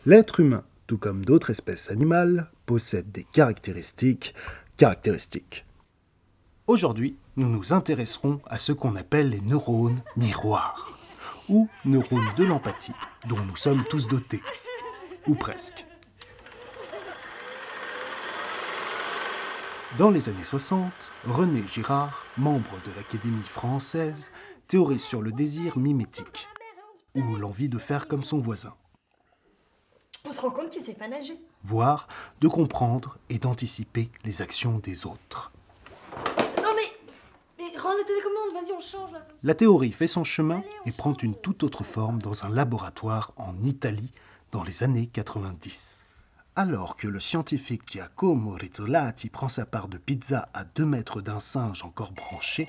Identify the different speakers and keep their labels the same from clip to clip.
Speaker 1: L'être humain, tout comme d'autres espèces animales, possède des caractéristiques. Aujourd'hui, nous nous intéresserons à ce qu'on appelle les neurones miroirs, ou neurones de l'empathie, dont nous sommes tous dotés, ou presque. Dans les années 60, René Girard, membre de l'Académie française, théorise sur le désir mimétique, ou l'envie de faire comme son voisin.
Speaker 2: On se rend compte qu'il sait pas nager.
Speaker 1: Voire de comprendre et d'anticiper les actions des autres.
Speaker 2: Non mais rends la télécommande, vas-y on change là.
Speaker 1: La théorie fait son chemin et prend une toute autre forme dans un laboratoire en Italie dans les années 90. Alors que le scientifique Giacomo Rizzolatti prend sa part de pizza à 2 mètres d'un singe encore branché,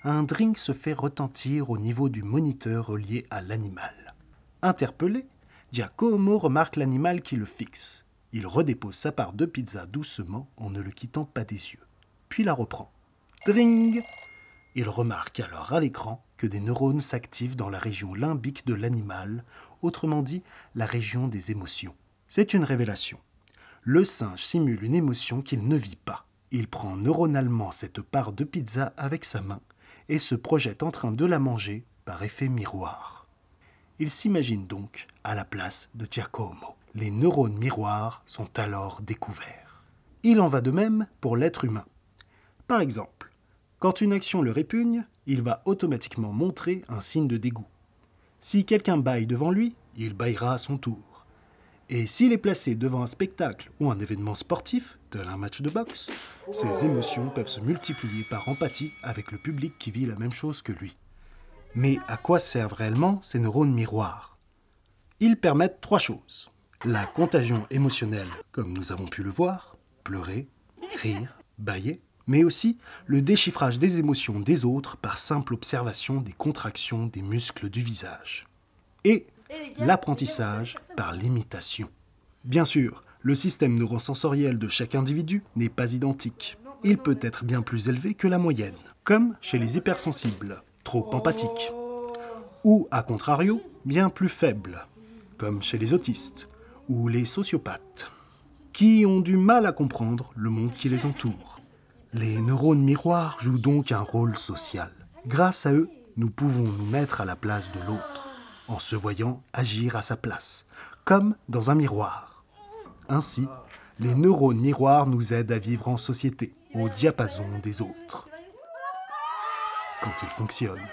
Speaker 1: un drink se fait retentir au niveau du moniteur relié à l'animal. Interpellé, Giacomo remarque l'animal qui le fixe. Il redépose sa part de pizza doucement en ne le quittant pas des yeux, puis la reprend. Dring! Il remarque alors à l'écran que des neurones s'activent dans la région limbique de l'animal, autrement dit la région des émotions. C'est une révélation. Le singe simule une émotion qu'il ne vit pas. Il prend neuronalement cette part de pizza avec sa main et se projette en train de la manger par effet miroir. Il s'imagine donc à la place de Giacomo. Les neurones miroirs sont alors découverts. Il en va de même pour l'être humain. Par exemple, quand une action le répugne, il va automatiquement montrer un signe de dégoût. Si quelqu'un bâille devant lui, il bâillera à son tour. Et s'il est placé devant un spectacle ou un événement sportif, tel un match de boxe, ses émotions peuvent se multiplier par empathie avec le public qui vit la même chose que lui. Mais à quoi servent réellement ces neurones miroirs? Ils permettent 3 choses. La contagion émotionnelle, comme nous avons pu le voir, pleurer, rire, bâiller, mais aussi le déchiffrage des émotions des autres par simple observation des contractions des muscles du visage. Et l'apprentissage par l'imitation. Bien sûr, le système neurosensoriel de chaque individu n'est pas identique. Il peut être bien plus élevé que la moyenne, comme chez les hypersensibles, trop empathiques, ou, à contrario, bien plus faible, comme chez les autistes ou les sociopathes, qui ont du mal à comprendre le monde qui les entoure. Les neurones miroirs jouent donc un rôle social. Grâce à eux, nous pouvons nous mettre à la place de l'autre, en se voyant agir à sa place, comme dans un miroir. Ainsi, les neurones miroirs nous aident à vivre en société, au diapason des autres. Quand ils fonctionnent.